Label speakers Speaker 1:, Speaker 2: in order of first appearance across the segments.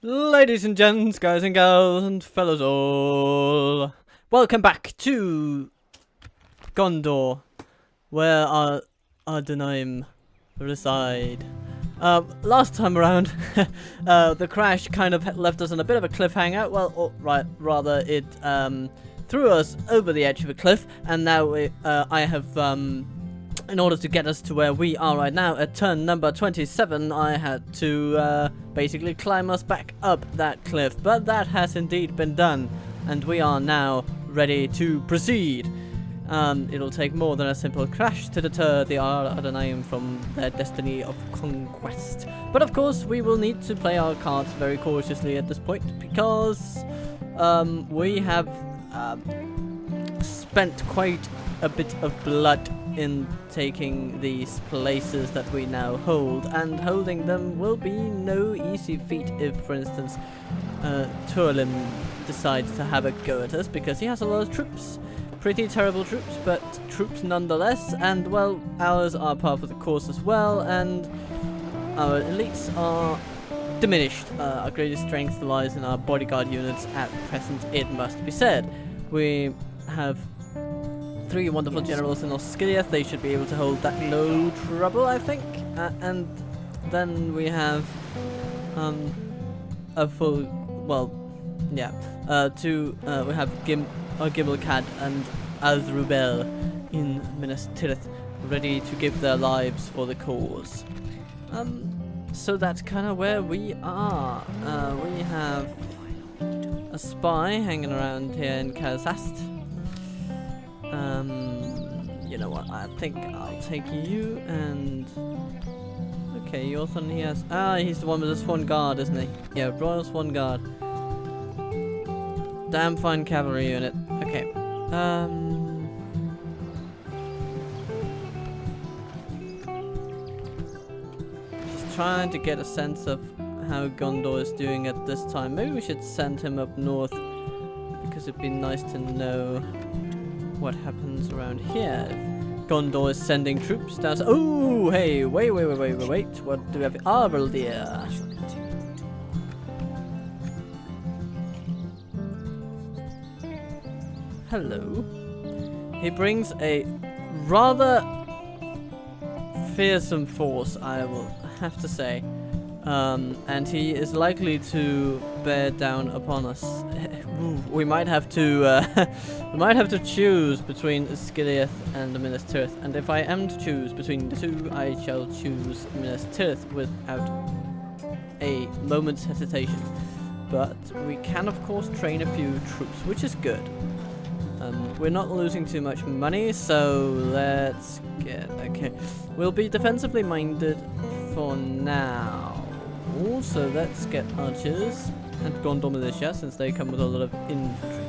Speaker 1: Ladies and gents, guys and girls, and fellows all, welcome back to Gondor, where our Ar-Ardunaim reside. Last time around, the crash kind of left us on a bit of a cliffhanger. Well, or, rather, it threw us over the edge of a cliff, and now I have, in order to get us to where we are right now, at turn number 27, I had to basically climb us back up that cliff. But that has indeed been done, and we are now ready to proceed. It'll take more than a simple crash to deter the Ar-Ardunaim from their destiny of conquest. But of course, we will need to play our cards very cautiously at this point, because we have spent quite a bit of blood in taking these places that we now hold, and holding them will be no easy feat if, for instance, Turlim decides to have a go at us, because he has a lot of troops. Pretty terrible troops, but troops nonetheless, and well, ours are part of the course as well, and our elites are diminished. Our greatest strength lies in our bodyguard units at present, it must be said. We have 3 wonderful generals in Osgiliath. They should be able to hold that no trouble, I think. And then we have a full, well, yeah, we have Ar Gimilkhad and Azrubel in Minas Tirith, ready to give their lives for the cause. So that's kind of where we are. We have a spy hanging around here in Kazast. You know what, I think I'll take you, and okay, your son, he has, he's the one with the Swan Guard, isn't he? Yeah, Royal Swan Guard. Damn fine cavalry unit. Okay. Just trying to get a sense of how Gondor is doing at this time. Maybe we should send him up north, because it'd be nice to know what happens around here. If Gondor is sending troops down. Oh, hey, wait. What do we have? Arveldir. Hello. He brings a rather fearsome force, I will have to say. And he is likely to bear down upon us. We might have to choose between Osgiliath and Minas Tirith, and if I am to choose between the two, I shall choose Minas Tirith without a moment's hesitation. But we can of course train a few troops, which is good. We're not losing too much money, so let's get, okay, we'll be defensively minded for now. Also, let's get archers and Gondor militia, since they come with a lot of infantry.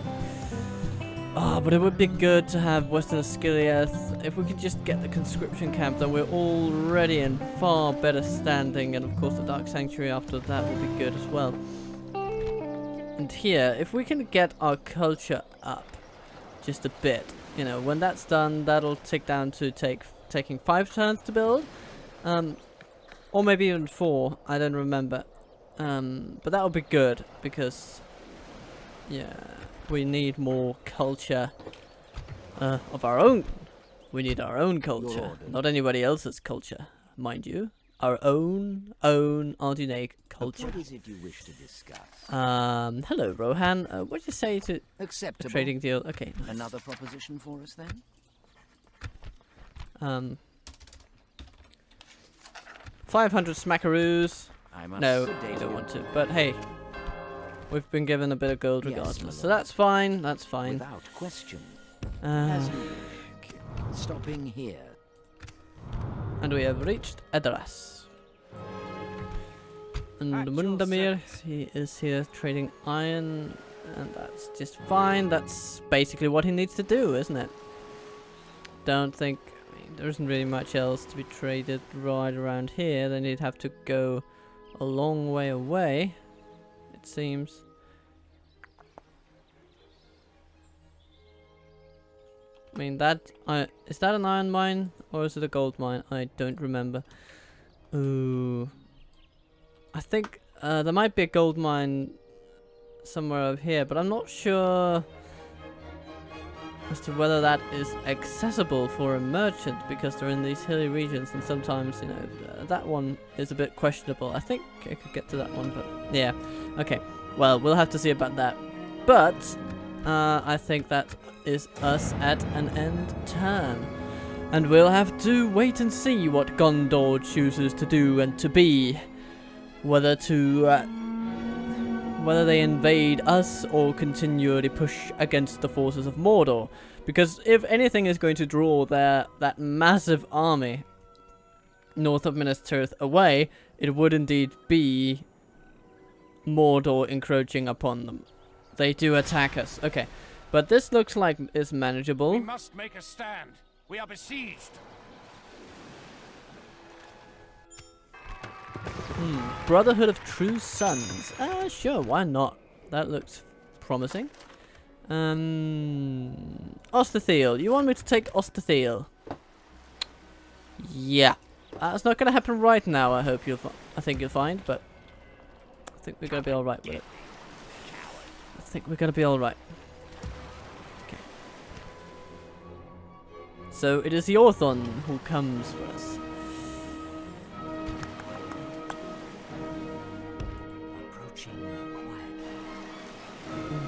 Speaker 1: But it would be good to have Western Osgiliath. If we could just get the conscription camp, then we're already in far better standing, and of course the Dark Sanctuary after that will be good as well. And here, if we can get our culture up just a bit, you know, when that's done, that'll tick down to taking 5 turns to build, or maybe even 4, I don't remember. But that would be good, because yeah, we need more culture of our own. We need our own culture, not anybody else's culture, mind you. Our own Ar-Ardunaim culture.
Speaker 2: What is it you wish to discuss?
Speaker 1: Hello, Rohan. What do you say to a trading deal? Okay. Nice.
Speaker 2: Another proposition for us then?
Speaker 1: 500 smackaroos. No, I don't want to. But hey, we've been given a bit of gold regardless, so that's fine. That's fine.
Speaker 2: Without question. As you wish. Stopping here.
Speaker 1: And we have reached Edoras. And Mundamir, he is here trading iron, and that's just fine. That's basically what he needs to do, isn't it? Don't think, I mean, there isn't really much else to be traded right around here. Then he'd have to go a long way away, it seems. I mean, is that an iron mine or is it a gold mine? I don't remember. Ooh, I think There might be a gold mine somewhere over here, but I'm not sure as to whether that is accessible for a merchant, because they're in these hilly regions, and sometimes, you know, that one is a bit questionable. I think I could get to that one, but yeah. Okay, well, we'll have to see about that. But I think that is us at an end turn. And we'll have to wait and see what Gondor chooses to do and to be. Whether they invade us or continually push against the forces of Mordor. Because if anything is going to draw that massive army north of Minas Tirith away, it would indeed be Mordor encroaching upon them. They do attack us. Okay. But this looks like it's manageable.
Speaker 3: We must make a stand. We are besieged.
Speaker 1: Brotherhood of True Sons. Sure, why not? That looks promising. Osterthiel. You want me to take Osterthiel? Yeah. That's not gonna happen right now, I think you'll find, but I think we're gonna be alright with it. I think we're gonna be alright. Okay. So it is Yorthon who comes for us.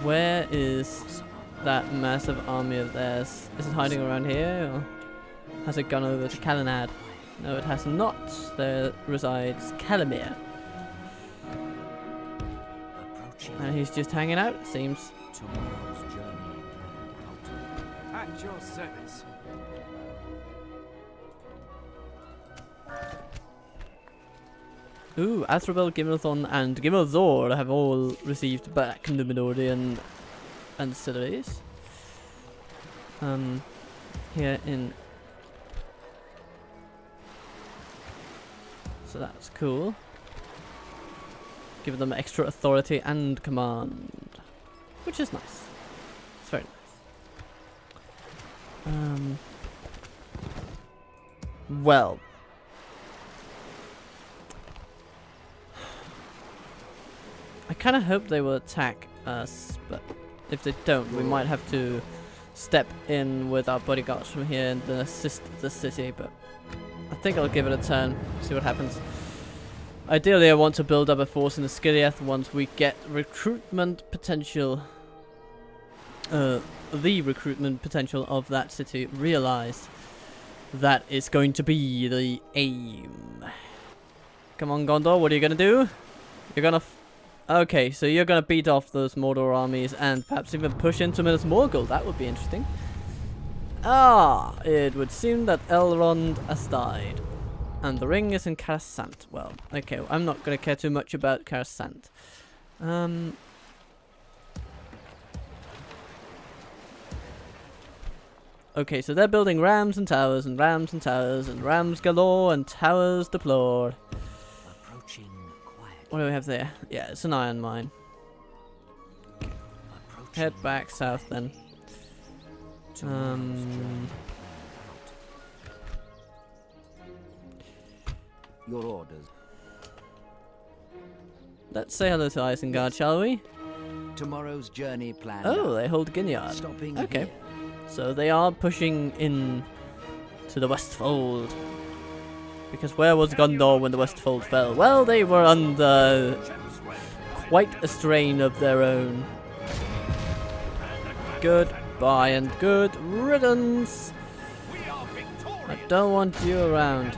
Speaker 1: Where is that massive army of theirs? Is it hiding around here, or has it gone over to Calenad? No, it has not. There resides Calimere. And he's just hanging out, it seems.
Speaker 3: At your service.
Speaker 1: Ooh, Athrobel, Gimilthon, and Gimilzor have all received back Numenorean ancillaries. Here in... So that's cool. Give them extra authority and command. Which is nice. It's very nice. Well... I kind of hope they will attack us, but if they don't, we might have to step in with our bodyguards from here and then assist the city, but I think I'll give it a turn, see what happens. Ideally, I want to build up a force in the Skiliath once we get recruitment potential, the recruitment potential of that city realized. That is going to be the aim. Come on, Gondor, what are you going to do? You're going to... Okay, so you're going to beat off those Mordor armies and perhaps even push into Minas Morgul. That would be interesting. Ah, it would seem that Elrond has died. And the ring is in Karasant. Well, okay, I'm not going to care too much about Karasant. Okay, so they're building rams and towers and rams and towers and rams galore and towers deplored. What do we have there? Yeah, it's an iron mine. Head back south then.
Speaker 2: Your orders.
Speaker 1: Let's say hello to Isengard, shall we?
Speaker 2: Tomorrow's journey planned.
Speaker 1: Oh, they hold Ginyard.
Speaker 2: Stopping
Speaker 1: Okay.
Speaker 2: here.
Speaker 1: So they are pushing in to the Westfold. Because where was Gondor when the Westfold fell? Well, they were under quite a strain of their own. Goodbye and good riddance. I don't want you around.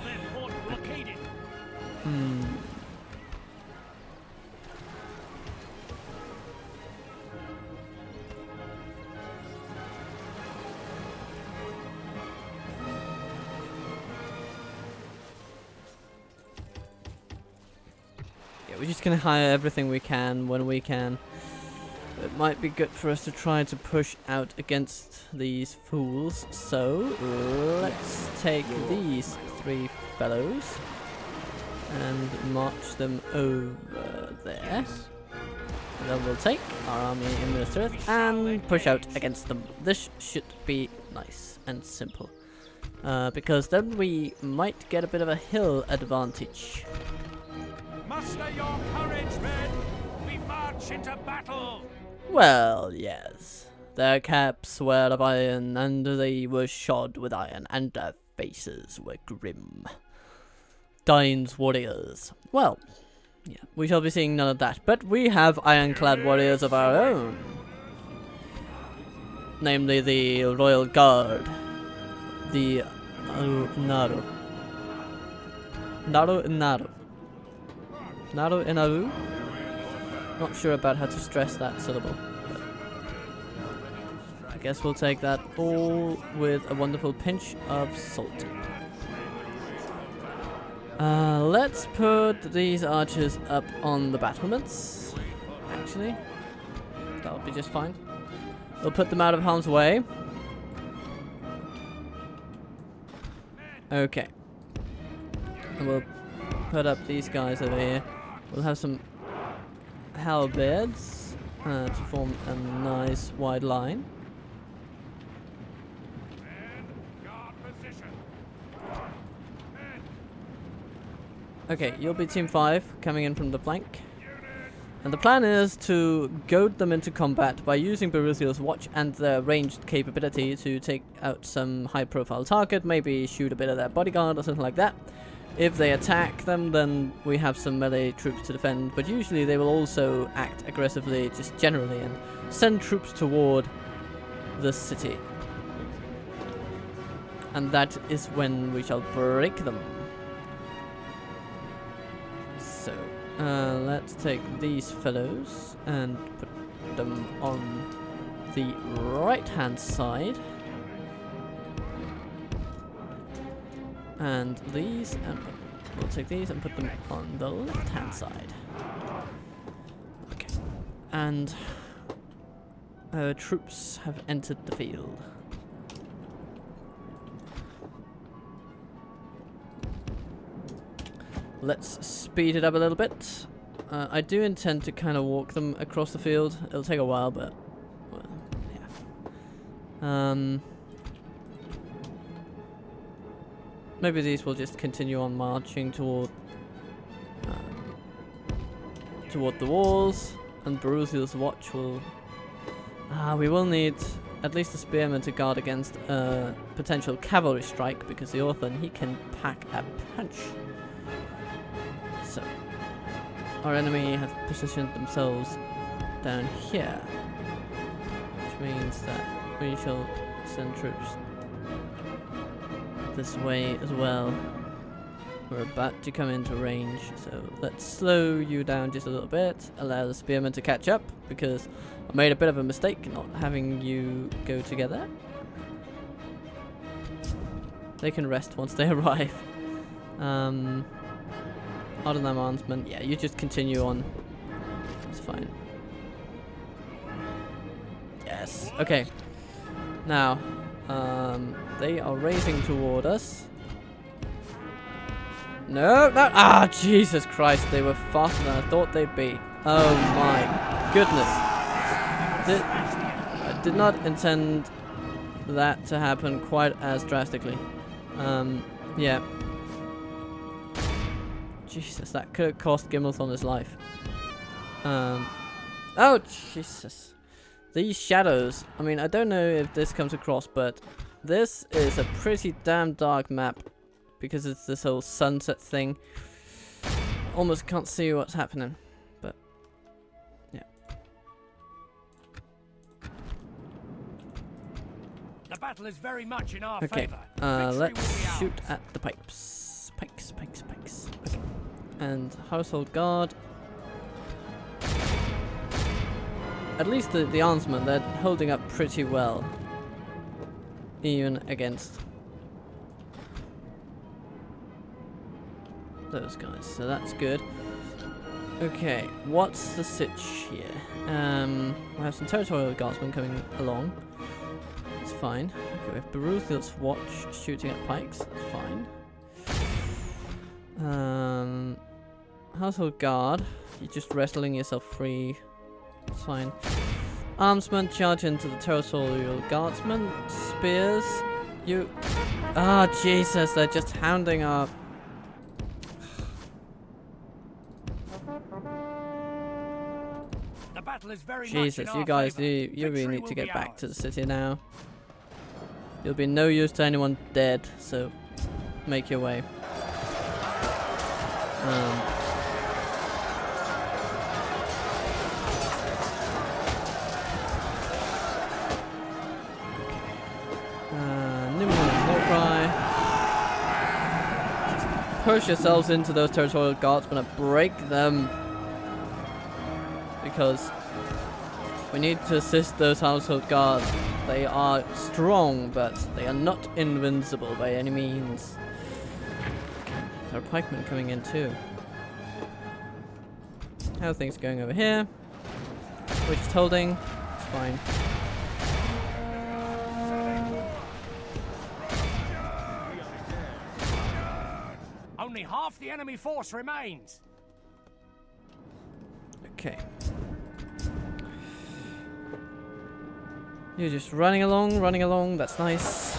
Speaker 1: We're just gonna hire everything we can when we can. It might be good for us to try to push out against these fools. So let's take these three fellows and march them over there. And then we'll take our army in Minas Tirith and push out against them. This should be nice and simple. Because then we might get a bit of a hill advantage.
Speaker 3: Muster your courage, men! We march into battle!
Speaker 1: Well, yes. Their caps were of iron, and they were shod with iron, and their faces were grim. Dain's warriors. Well, yeah, we shall be seeing none of that, but we have ironclad warriors of our own. Namely the Royal Guard. The Naru. Naru. Not sure about how to stress that syllable. But I guess we'll take that all with a wonderful pinch of salt. Let's put these archers up on the battlements. Actually, that'll be just fine. We'll put them out of harm's way. Okay. And we'll put up these guys over here. We'll have some halberds to form a nice wide line. Okay, you'll be team 5 coming in from the flank. And the plan is to goad them into combat by using Beruthiel's watch and their ranged capability to take out some high-profile target, maybe shoot a bit of their bodyguard or something like that. If they attack them, then we have some melee troops to defend, but usually they will also act aggressively, just generally, and send troops toward the city. And that is when we shall break them. So, let's take these fellows and put them on the right-hand side. And these, and we'll take these and put them on the left-hand side. Okay. And our troops have entered the field. Let's speed it up a little bit. I do intend to kind of walk them across the field. It'll take a while, but well, yeah. Maybe these will just continue on marching toward the walls, and Beruthiel's watch will. We will need at least a spearman to guard against a potential cavalry strike, because the Orphan, he can pack a punch. So, our enemy have positioned themselves down here, which means that we shall send troops this way as well. We're about to come into range, so let's slow you down just a little bit, allow the spearmen to catch up, because I made a bit of a mistake not having you go together. They can rest once they arrive. Ar-Ardunaim armsmen, yeah, you just continue on. It's fine. Yes, okay. Now, they are racing toward us. No, no, Jesus Christ, they were faster than I thought they'd be. Oh my goodness. I did not intend that to happen quite as drastically. Yeah. Jesus, that could have cost Gimilkhad his life. Oh, Jesus. These shadows. I mean, I don't know if this comes across, but this is a pretty damn dark map because it's this whole sunset thing. Almost can't see what's happening, but yeah.
Speaker 3: The battle is very much in our
Speaker 1: Okay,
Speaker 3: favor.
Speaker 1: let's shoot at the pipes. Pikes. Okay. And household guard. At least the armsmen, they're holding up pretty well. Even against those guys, so that's good. Okay, what's the sitch here? We have some territorial guardsmen coming along. It's fine. Okay, we have Beruthiel's watch shooting at pikes. That's fine. Household guard, you're just wrestling yourself free. It's fine. Armsmen charge into the territorial guardsmen. Spears, you. Jesus, they're just hounding our.
Speaker 3: The battle is very
Speaker 1: Jesus,
Speaker 3: much in
Speaker 1: you
Speaker 3: our
Speaker 1: guys,
Speaker 3: favor.
Speaker 1: you really
Speaker 3: Victory
Speaker 1: need
Speaker 3: will
Speaker 1: to
Speaker 3: be
Speaker 1: get back to the
Speaker 3: ours.
Speaker 1: city now. You'll be no use to anyone dead, so make your way. Push yourselves into those territorial guardsmen and break them, because we need to assist those household guards. They are strong, but they are not invincible by any means. There are pikemen coming in too. How are things going over here? We're just holding. It's fine.
Speaker 3: Only half the enemy force remains.
Speaker 1: Okay. You're just running along, that's nice.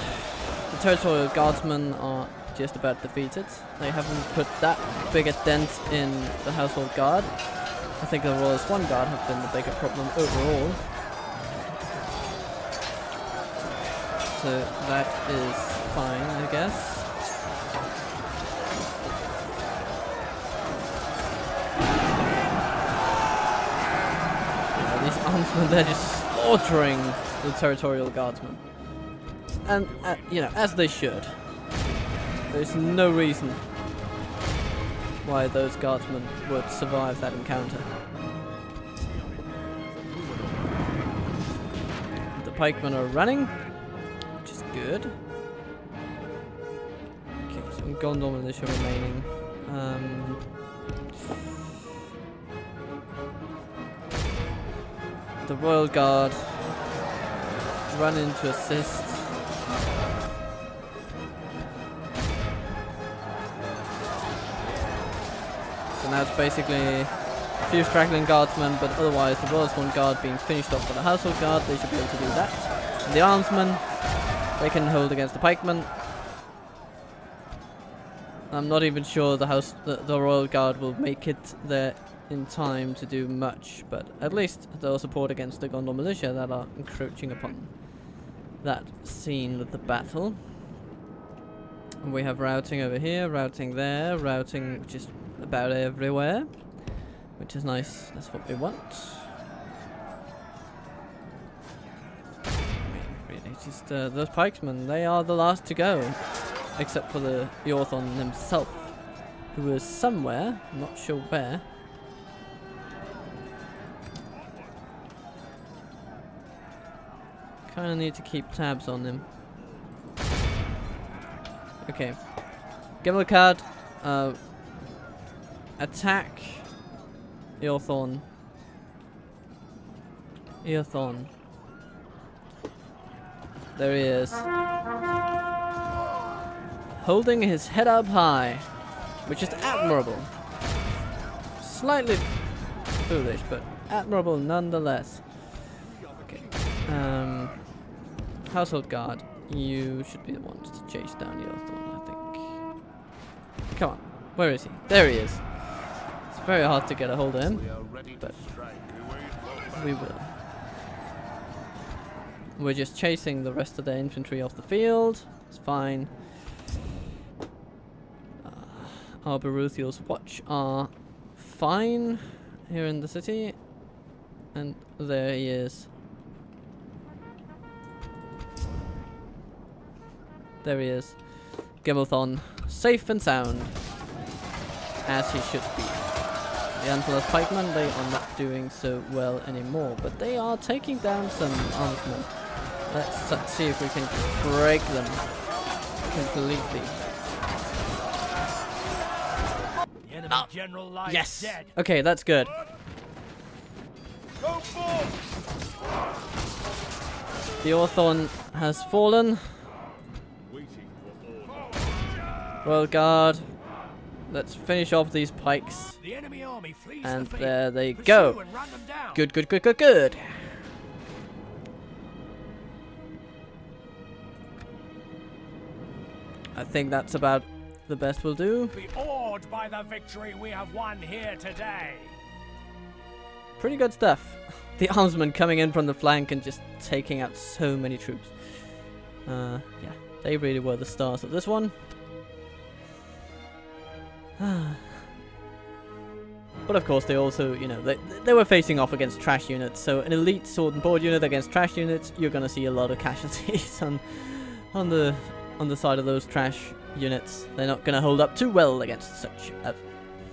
Speaker 1: The territorial guardsmen are just about defeated. They haven't put that big a dent in the household guard. I think the Royal Swan Guard have been the bigger problem overall. So that is fine, I guess. These armsmen, they're just slaughtering the territorial guardsmen. And, you know, as they should. There's no reason why those guardsmen would survive that encounter. The pikemen are running, which is good. Okay, some Gondor militia remaining. The Royal Guard run in to assist. So now it's basically a few straggling guardsmen, but otherwise the Royal Swan Guard being finished off by the Household Guard. They should be able to do that. And the armsmen, they can hold against the pikemen. I'm not even sure the Royal Guard will make it there in time to do much, but at least they'll support against the Gondor militia that are encroaching upon that scene of the battle. And we have routing over here, routing there, routing just about everywhere, which is nice. That's what we want. I mean, really, just those pikesmen, they are the last to go, except for the Yorthon himself, who is somewhere, not sure where. Kind of need to keep tabs on him. Okay. Gimilkhad, attack Eorthon. Eorthon. There he is. Holding his head up high, which is admirable. Slightly foolish, but admirable nonetheless. Okay. Household Guard, you should be the ones to chase down Eorthon, I think. Come on, where is he? There he is. It's very hard to get a hold of him, but we will. We're just chasing the rest of the infantry off the field. It's fine. Our Baruthiel's watch are fine here in the city. And there he is. There he is. Gimilthon, safe and sound. As he should be. The Antler's pikemen, they are not doing so well anymore, but they are taking down some armsmen. Let's see if we can just break them completely.
Speaker 3: The enemy general lies
Speaker 1: Yes!
Speaker 3: dead.
Speaker 1: Okay, that's good. The Eorthon has fallen. Royal Guard, let's finish off these pikes.
Speaker 3: The enemy army flees
Speaker 1: And
Speaker 3: the field.
Speaker 1: there they
Speaker 3: Pursue
Speaker 1: go.
Speaker 3: and run them down.
Speaker 1: Good, good, good, good, good. I think that's about the best we'll do.
Speaker 3: Be awed by the victory we have won here today.
Speaker 1: pretty good stuff. The armsmen coming in from the flank and just taking out so many troops. Yeah, they really were the stars of this one. But of course, they also, you know, they were facing off against trash units. So an elite sword and board unit against trash units, you're gonna see a lot of casualties on the side of those trash units. They're not gonna hold up too well against such a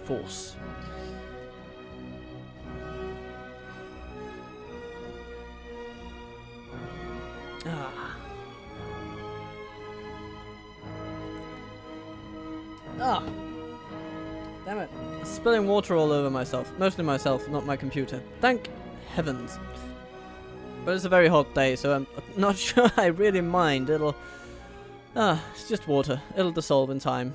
Speaker 1: force. Damn it. Spilling water all over myself. Mostly myself, not my computer. Thank heavens. But it's a very hot day, so I'm not sure I really mind. It's just water. It'll dissolve in time.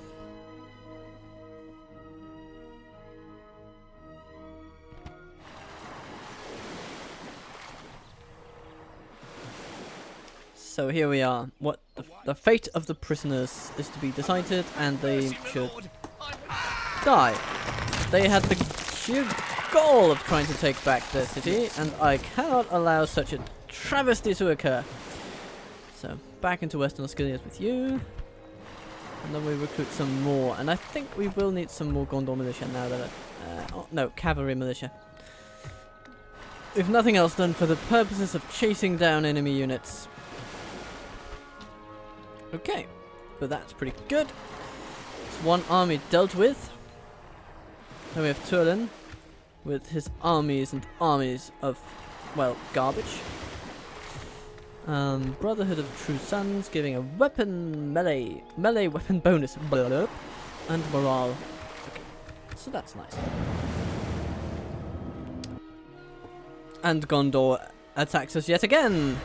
Speaker 1: So here we are. What the fate of the prisoners is to be decided, and they should die. They had the sheer goal of trying to take back their city, and I cannot allow such a travesty to occur. So back into Western Osgiliath with you, and then we recruit some more. And I think we will need some more Gondor militia now that no, cavalry militia. If nothing else, then for the purposes of chasing down enemy units. Okay, but that's pretty good. It's one army dealt with. Then we have Turlin with his armies and armies of, well, garbage. Brotherhood of True Sons giving a melee weapon bonus, blah, blah, and morale. Okay, so that's nice. And Gondor attacks us yet again.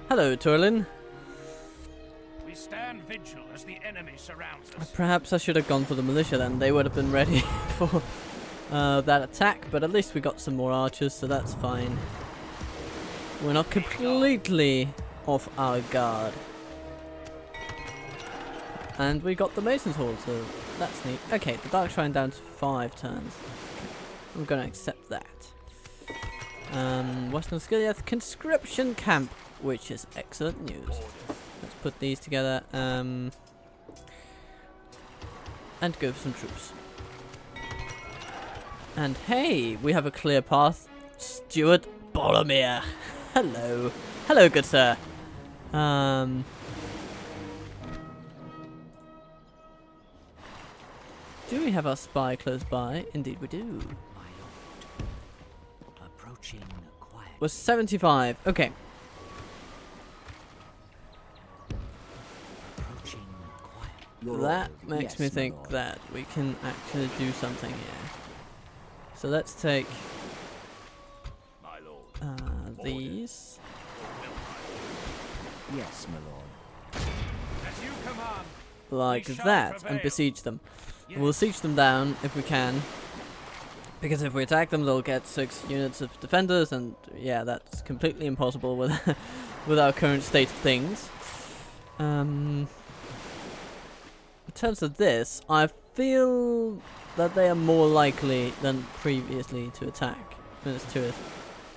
Speaker 1: Hello, Turlin.
Speaker 3: We stand vigil as the enemy surrounds us.
Speaker 1: Perhaps I should have gone for the militia then. They would have been ready for that attack, but at least we got some more archers, so that's fine. We're not completely off our guard. And we got the Mason's Hall, so that's neat. Okay, the Dark Shrine down to 5 turns. I'm gonna accept that. Western Osgiliath conscription camp, which is excellent news. Let's put these together and go for some troops. And hey, we have a clear path. Stuart Boromir. Hello. Hello, good sir. Do we have our spy close by? Indeed we do.
Speaker 2: Approaching quiet.
Speaker 1: Was 75. Okay.
Speaker 2: Approaching quiet.
Speaker 1: That makes me think that we can actually do something here. So let's take
Speaker 3: My lord.
Speaker 1: these.
Speaker 2: Yes, my lord.
Speaker 3: As you command.
Speaker 1: Like
Speaker 3: We shall
Speaker 1: that and
Speaker 3: prevail.
Speaker 1: besiege them.
Speaker 3: Yes.
Speaker 1: We'll siege them down if we can, because if we attack them they'll get 6 units of defenders, and yeah, that's completely impossible with with our current state of things. In terms of this, I feel that they are more likely than previously to attack Minas Tirith,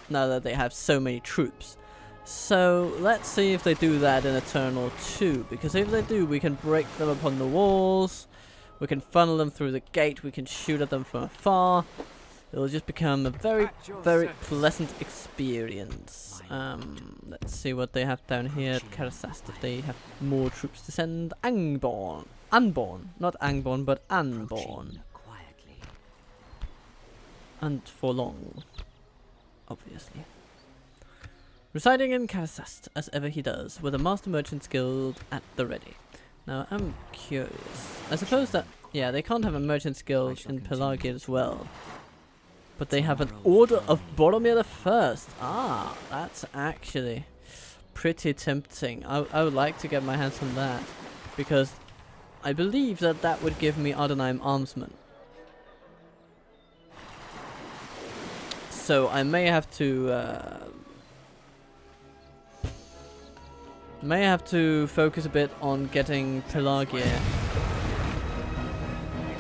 Speaker 1: now that they have so many troops. So let's see if they do that in a turn or two, because if they do, we can break them upon the walls, we can funnel them through the gate, we can shoot at them from afar. It'll just become a very, very pleasant experience. Let's see what they have down here at Karasast, if they have more troops to send. Angbon. Unborn. Not Angborn, but Unborn.
Speaker 2: Quietly.
Speaker 1: And for long. Obviously. Residing in Karasast, as ever he does, with a Master Merchant's Guild at the ready. Now, I'm curious. I suppose that, yeah, they can't have a Merchant's Guild in Pelargir as well. But they have an Order of Boromir the First. Ah, that's actually pretty tempting. I would like to get my hands on that, because I believe that that would give me Ar-Ardunaim armsmen. So I may have to focus a bit on getting Pelargir.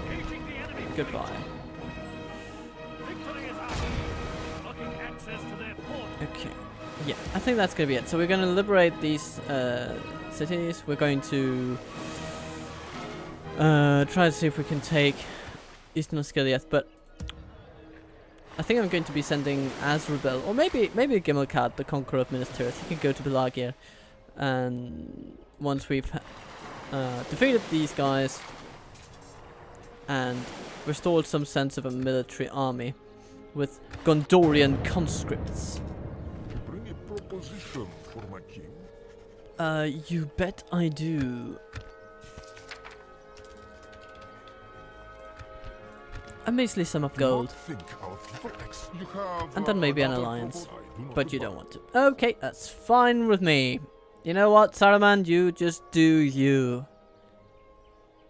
Speaker 3: Engaging the enemy.
Speaker 1: Goodbye.
Speaker 3: Victory is ours. Looking
Speaker 1: Okay. Yeah, I think that's gonna be it. So we're gonna liberate these cities. We're going to try to see if we can take Eastern Osgiliath, but I think I'm going to be sending Rebel, or maybe Gimilkhad, the Conqueror of Minas Tirith. He can go to Pelagia, and once we've defeated these guys and restored some sense of a military army with Gondorian conscripts.
Speaker 4: Bring a proposition for my king.
Speaker 1: You bet I do. A measly sum of gold. And then maybe an alliance. But you don't want to. Okay, that's fine with me. You know what, Saruman? You just do you.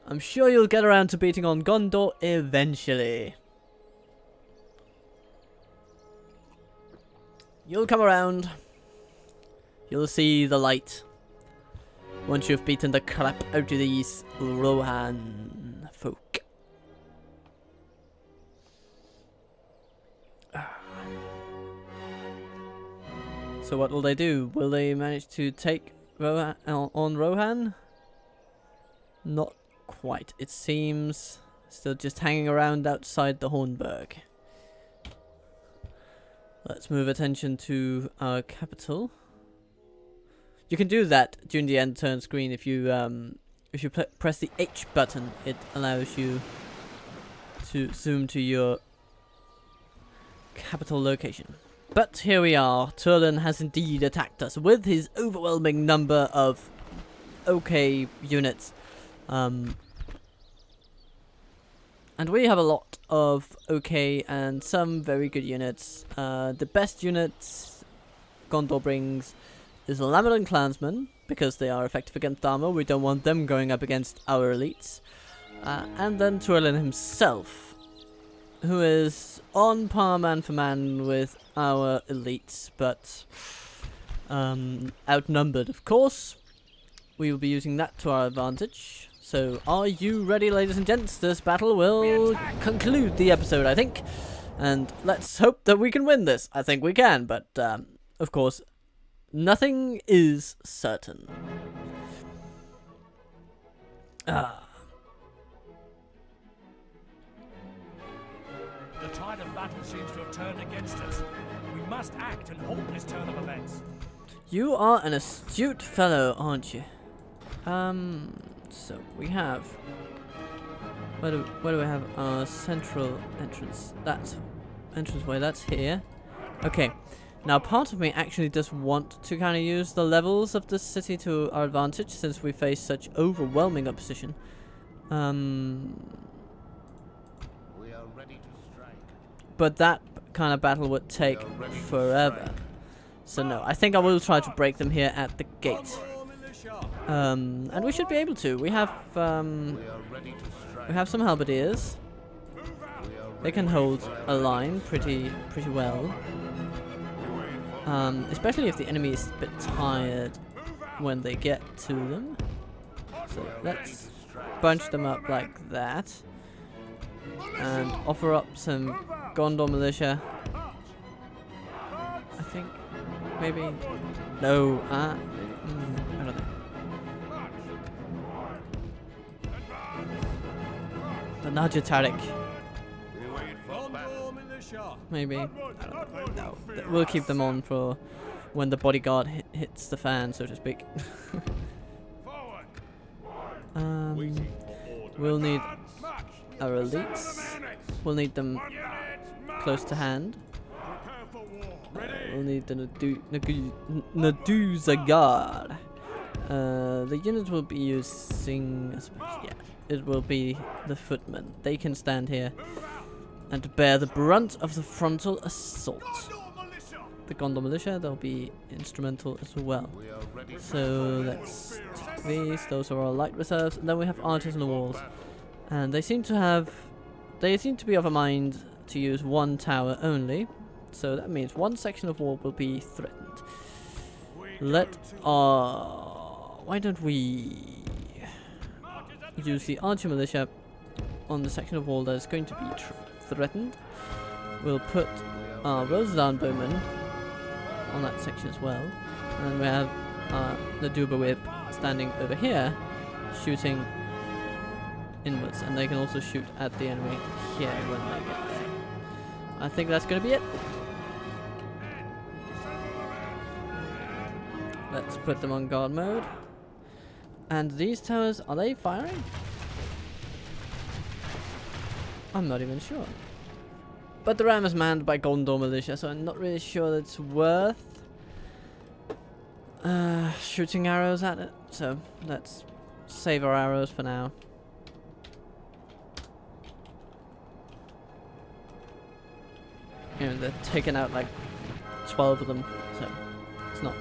Speaker 1: I'm sure you'll get around to beating on Gondor eventually. You'll come around. You'll see the light. Once you've beaten the crap out of these Rohan folk. So what will they do? Will they manage to take on Rohan? Not quite. It seems still just hanging around outside the Hornburg. Let's move attention to our capital. You can do that during the end turn screen if you press the H button. It allows you to zoom to your capital location. But here we are. Turlin has indeed attacked us with his overwhelming number of OK units. And we have a lot of OK and some very good units. The best units Gondor brings is Lamadan Clansmen, because they are effective against armor. We don't want them going up against our elites. And then Turlin himself, who is on par man for man with our elites, but outnumbered, of course. We will be using that to our advantage. So, are you ready, ladies and gents? This battle will conclude the episode, I think. And let's hope that we can win this. I think we can, but of course, nothing is certain.
Speaker 3: The tide of battle seems to have turned against us. We must act and halt this turn of events.
Speaker 1: You are an astute fellow, aren't you? So we have. Where do we have our central entrance? That's entranceway. That's here. Okay. Now, part of me actually does want to kind of use the levels of this city to our advantage, since we face such overwhelming opposition.
Speaker 3: We are ready to strike.
Speaker 1: But that kind of battle would take forever. So no, I think I will try to break them here at the gate. And we should be able to. We have some halberdiers. They can hold a line pretty well. Especially if the enemy is a bit tired when they get to them. So let's bunch them up like that. And offer up some Gondor militia. I think maybe no. I don't know. The Najatarik. Maybe. I don't know. No. We'll keep them on for when the bodyguard hits the fan, so to speak. We'll need our elites. We'll need them close to hand. We'll need the Naduzagard. The unit will be using, yeah, it will be the footmen. They can stand here and bear the brunt of the frontal assault. The Gondor militia, they'll be instrumental as well. So let's take these. Those are our light reserves, and then we have archers on the walls, and they seem to be of a mind to use one tower only. So that means one section of wall will be threatened. Why don't we use the archer militia on the section of wall that is going to be threatened? We'll put our Rosedown bowmen on that section as well. And then we have the Duba Whip standing over here, shooting inwards, and they can also shoot at the enemy here when they get there. I think that's going to be it. Let's put them on guard mode. And these towers, are they firing? I'm not even sure. But the ram is manned by Gondor militia, so I'm not really sure that it's worth shooting arrows at it. So let's save our arrows for now. You know, they're taking out like 12 of them, so it's not.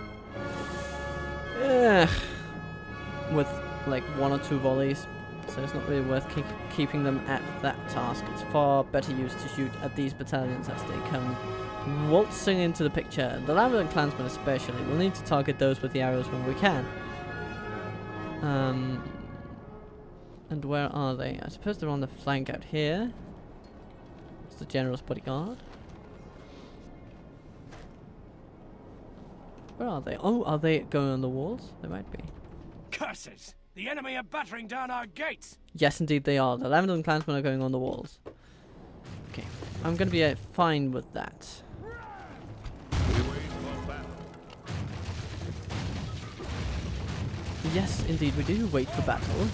Speaker 1: With like 1 or 2 volleys, so it's not really worth keeping them at that task. It's far better used to shoot at these battalions as they come waltzing into the picture. The Lambert clansmen especially, we'll need to target those with the arrows when we can. And where are they? I suppose they're on the flank out here. It's the general's bodyguard. Where are they? Oh, are they going on the walls? They might be.
Speaker 3: Curses! The enemy are battering down our gates!
Speaker 1: Yes, indeed they are. The Lambert clansmen are going on the walls. Okay, I'm going to be fine with that. Yes, indeed we do wait for battle.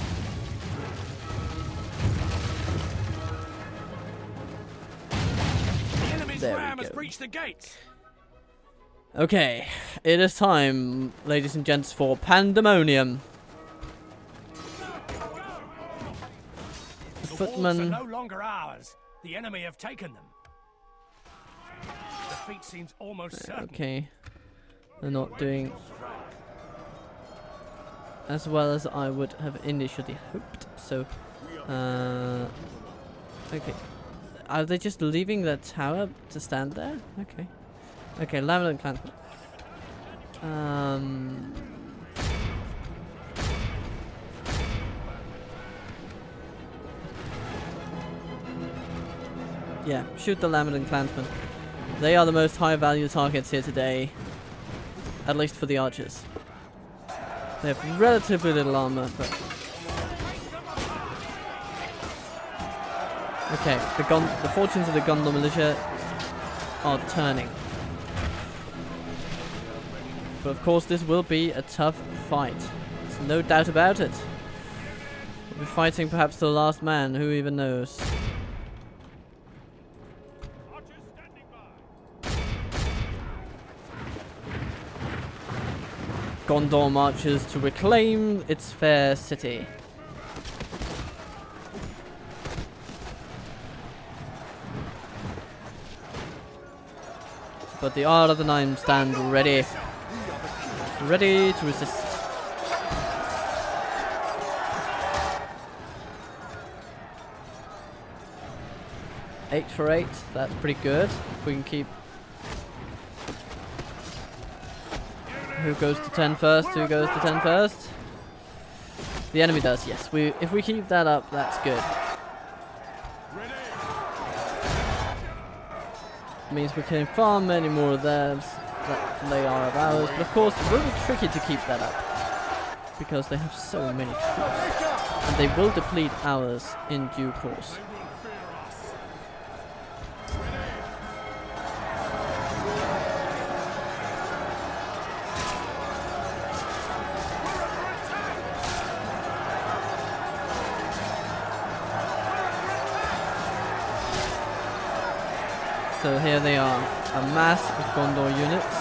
Speaker 3: The enemy's
Speaker 1: There we
Speaker 3: ram has
Speaker 1: go.
Speaker 3: breached the gates!
Speaker 1: Okay, it is time, ladies and gents, for pandemonium. The
Speaker 3: The
Speaker 1: footmen.
Speaker 3: walls are no longer ours. The enemy have taken them. Defeat seems almost certain.
Speaker 1: Okay, they're not doing as well as I would have initially hoped. So, okay, are they just leaving the tower to stand there? Okay. Okay, Lambert clansmen. Yeah, shoot the Lambert clansmen. They are the most high value targets here today. At least for the archers. They have relatively little armor, but... Okay, the fortunes of the Gondor militia are turning. But of course this will be a tough fight. There's no doubt about it. We'll be fighting perhaps to the last man, who even knows. Gondor marches to reclaim its fair city. But the Ar-Ardunaim stand ready. Ready to resist. Eight for 8, that's pretty good. If we can keep... Who goes to 10 first? Who goes to 10 first? The enemy does, yes. If we keep that up, that's good. Means we can farm many more of theirs than they are of ours, but of course it will be tricky to keep that up because they have so many troops, and they will deplete ours in due course. So here they are, a mass of Gondor units.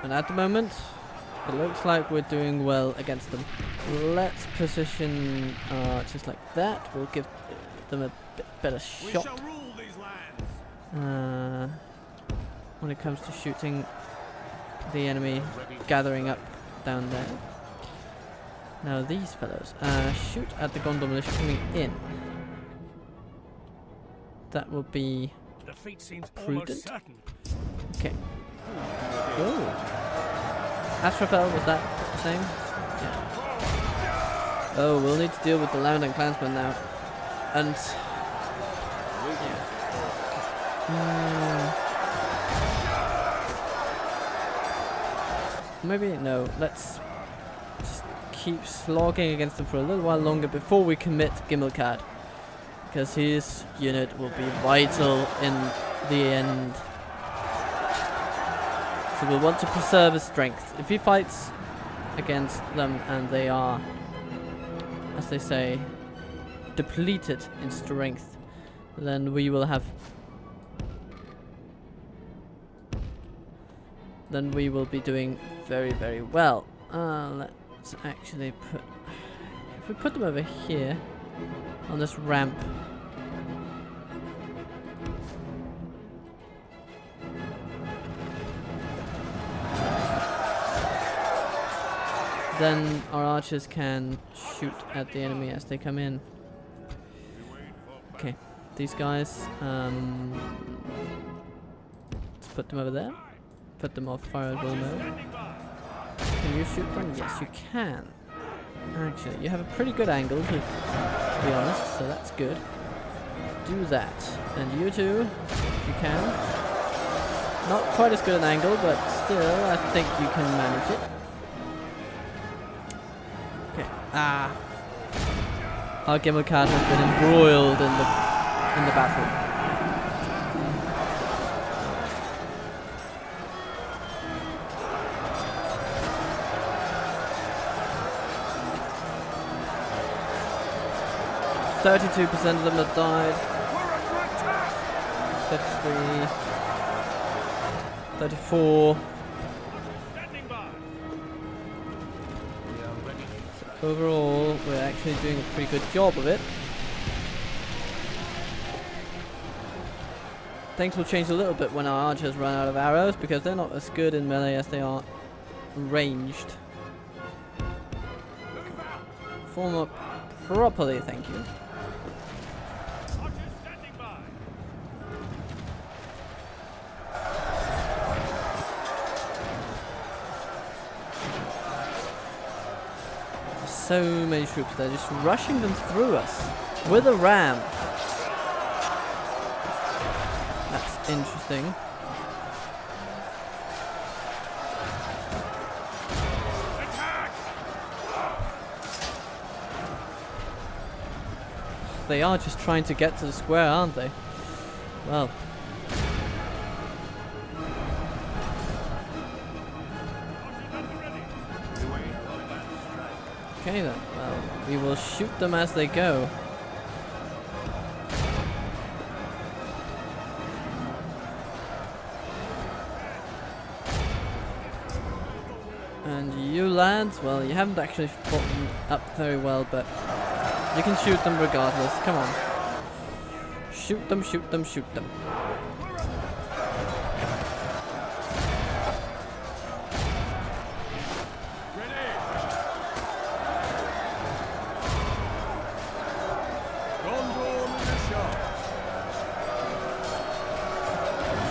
Speaker 1: And at the moment, it looks like we're doing well against them. Let's position just like that. We'll give them a bit better shot. When it comes to shooting the enemy gathering up down there. Now these fellows, shoot at the Gondor militia coming in. That will be
Speaker 3: Defeat seems
Speaker 1: prudent.
Speaker 3: almost certain.
Speaker 1: Okay. Oh. Ashrafel, was that the same? Yeah. Oh, we'll need to deal with the Lambert clansmen now. And maybe no. Let's just keep slogging against him for a little while longer before we commit Gimilkhad, because his unit will be vital in the end. So we'll want to preserve his strength. If he fights against them and they are, as they say, depleted in strength, then we will have... then we will be doing very, very well. Let's actually put... if we put them over here, on this ramp... then our archers can shoot at the enemy as they come in. Okay, these guys, let's put them over there. Put them off fire at will mode. Can you shoot them? Yes, you can. Actually, you have a pretty good angle, to be honest, so that's good. Do that. And you too, if you can. Not quite as good an angle, but still, I think you can manage it. Okay. Ah. Ar Gimilkhad has been embroiled in the battle. %32% of them have died. 33, 34. So overall, we're actually doing a pretty good job of it. Things will change a little bit when our archers run out of arrows, because they're not as good in melee as they are ranged. Form up properly, thank you. So many troops, they're just rushing them through us with a ram. That's interesting. They are just trying to get to the square, aren't they? Well. Okay then, well, we will shoot them as they go. And you lads, well, you haven't actually fought them up very well, but you can shoot them regardless. Come on. Shoot them, shoot them, shoot them.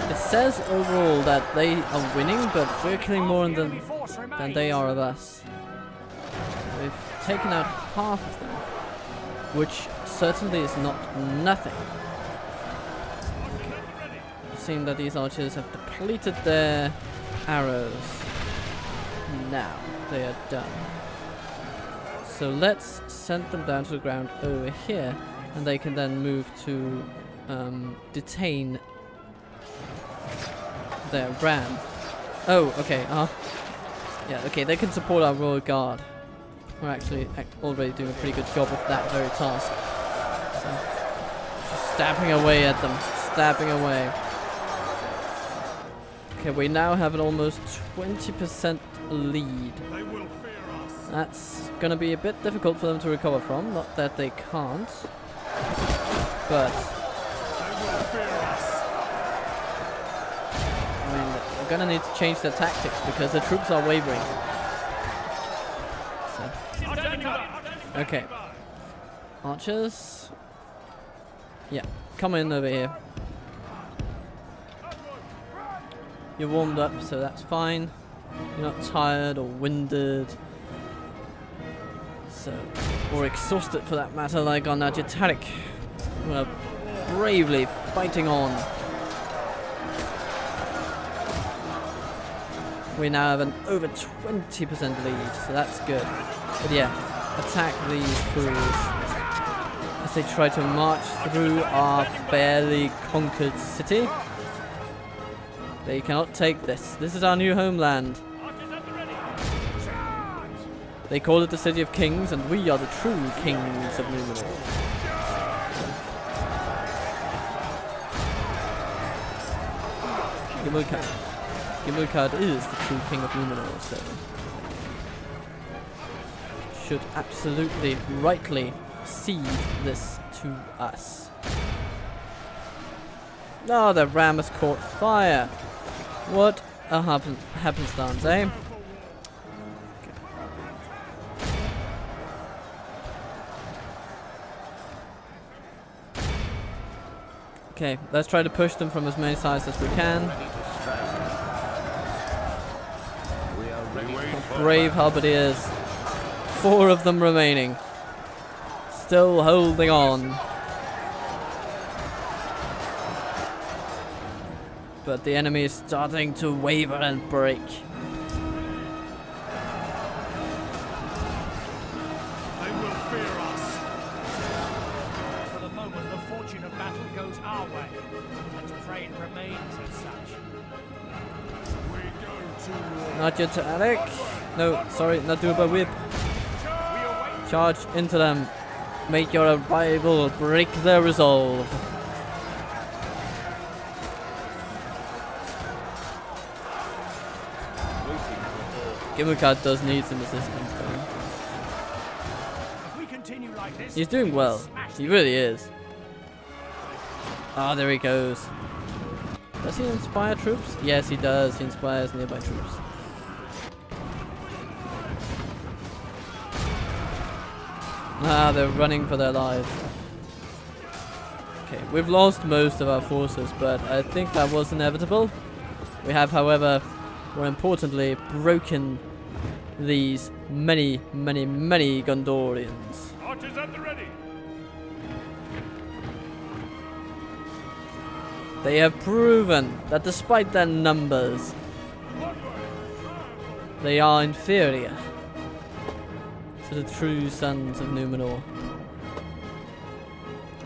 Speaker 1: It says overall that they are winning, but we're killing more than they are of us. We've taken out half of them, which certainly is not nothing. It seems that these archers have depleted their arrows. Now they are done. So let's send them down to the ground over here, and they can then move to detain their ram. Oh, okay. Yeah, okay, they can support our Royal Guard. We're actually already doing a pretty good job of that very task. So, just stabbing away at them. Stabbing away. Okay, we now have an almost 20% lead.
Speaker 3: They will fear us.
Speaker 1: That's gonna be a bit difficult for them to recover from. Not that they can't. But
Speaker 3: They will fear us.
Speaker 1: I mean, we're gonna need to change their tactics because the troops are wavering. So. Okay. Archers. Yeah, come in over here. You're warmed up, so that's fine. You're not tired or winded. So, or exhausted for that matter, like on Ar. who are bravely fighting on. We now have an over 20% lead, so that's good. But yeah, attack these fools as they try to march through our barely conquered city. They cannot take this. This is our new homeland. They call it the City of Kings, and we are the true kings of Numenor. Gimilkhad. Gimilkhad is the true king of Numenor, so should absolutely rightly cede this to us. Oh, the ram has caught fire. What a happenstance, eh? Okay, let's try to push them from as many sides as we can. Brave halberdiers. 4 of them remaining. Still holding on. But the enemy is starting to waver and break.
Speaker 3: They will fear us. For the moment, the fortune of battle goes our way. Let's pray it remains as such. We go to war.
Speaker 1: Not yet to Alec. No, sorry, not do a whip. Charge into them. Make your arrival break their resolve. Gimilkhad does need some assistance though.
Speaker 3: If we continue like this,
Speaker 1: He's doing well. He really is. Ah, there he goes. Does he inspire troops? Yes, he does. He inspires nearby troops. Ah, they're running for their lives. Okay, we've lost most of our forces, but I think that was inevitable. We have, however, more importantly, broken these many Gondorians.
Speaker 3: Archers at the ready.
Speaker 1: They have proven that despite their numbers, they are inferior to the true sons of Numenor.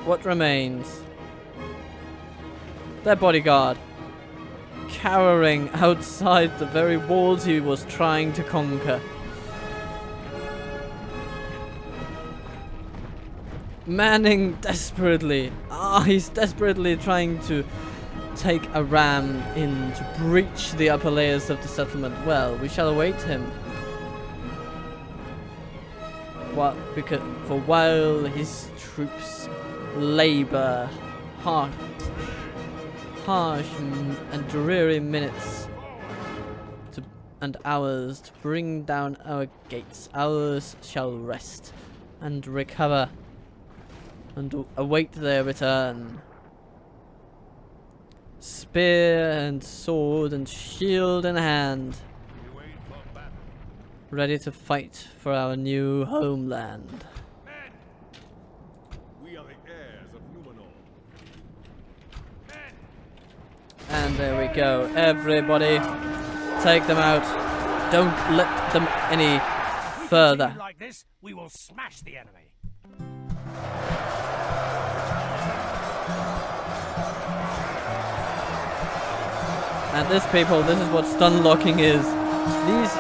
Speaker 1: What remains? Their bodyguard, cowering outside the very walls he was trying to conquer. Manning desperately. He's desperately trying to take a ram in to breach the upper layers of the settlement. Well, we shall await him. Because for while his troops labor harsh and dreary minutes and hours to bring down our gates, ours shall rest and recover and await their return. Spear and sword and shield in hand, ready to fight for our new homeland.
Speaker 4: We are the heirs of Numenor.
Speaker 1: And there we go. Everybody, take them out. Don't let them any further.
Speaker 3: Continue like this, we will smash the enemy.
Speaker 1: And this, people, this is what stun locking is. These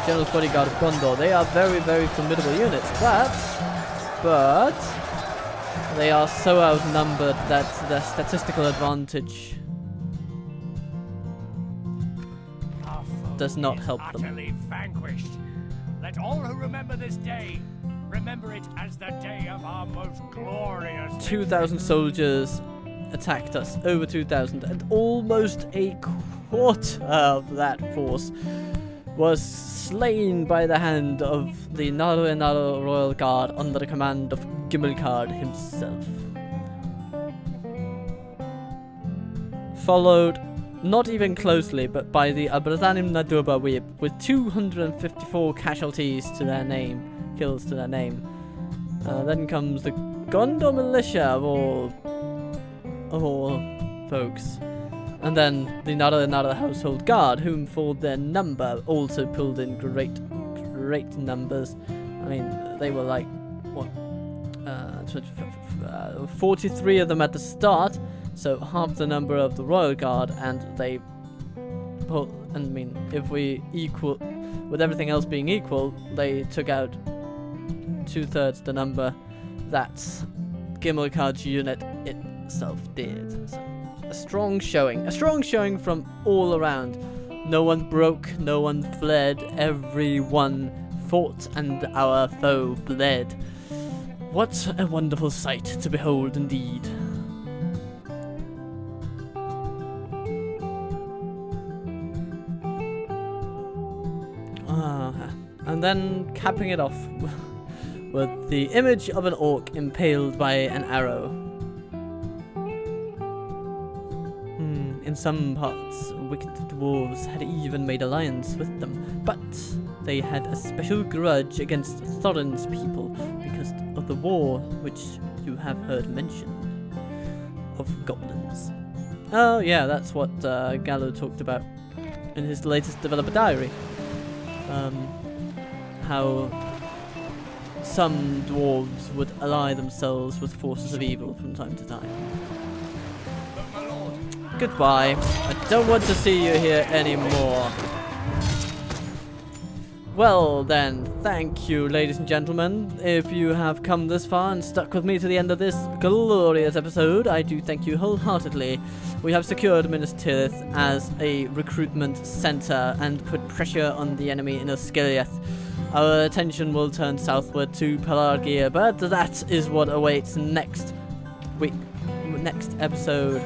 Speaker 1: General's Bodyguard of Gondor, they are very formidable units, but they are so outnumbered that their statistical advantage does not help them.
Speaker 3: Utterly vanquished. Let all who remember this day remember it as the day of our most glorious.
Speaker 1: 2,000 soldiers attacked us, over 2,000, and almost a quarter of that force was slain by the hand of the Ar-Ardunaim Royal Guard under the command of Gimilkhad himself. Followed, not even closely, but by the Ar-Ardunaim with 254 casualties to their name, kills to their name. Then comes the Gondor militia of all folks. And then the another household guard, whom for their number also pulled in great numbers. I mean, they were like, what, 43 of them at the start, so half the number of the royal guard, and they pulled, I mean, if we equal, with everything else being equal, they took out 2/3 the number that Gimilkhad's unit itself did. So, a strong showing from all around. No one broke, no one fled, everyone fought, and our foe bled. What a wonderful sight to behold indeed. And then capping it off with the image of an orc impaled by an arrow. In some parts, wicked dwarves had even made alliance with them, but they had a special grudge against Thorin's people because of the war which you have heard mentioned of goblins. Oh yeah, that's what Galu talked about in his latest developer diary. How some dwarves would ally themselves with forces of evil from time to time. Goodbye. I don't want to see you here anymore. Well then, thank you, ladies and gentlemen. If you have come this far and stuck with me to the end of this glorious episode, I do thank you wholeheartedly. We have secured Minas Tirith as a recruitment center and put pressure on the enemy in Osgiliath. Our attention will turn southward to Pelargia, but that is what awaits next episode.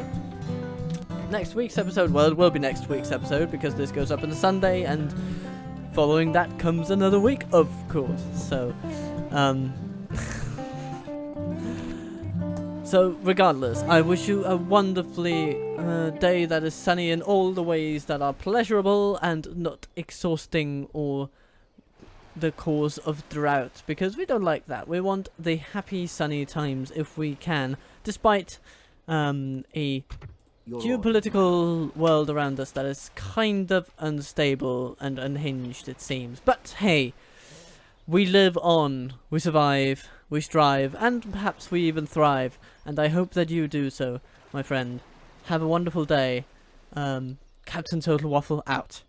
Speaker 1: Next week's episode, well, it will be next week's episode because this goes up on a Sunday, and following that comes another week, of course. So, so regardless, I wish you a wonderfully day that is sunny in all the ways that are pleasurable and not exhausting or the cause of drought, because we don't like that. We want the happy sunny times if we can, despite a geopolitical world around us that is kind of unstable and unhinged, it seems. But hey, we live on, we survive, we strive, and perhaps we even thrive, and I hope that you do so, my friend. Have a wonderful day. Captain Total Waffle out.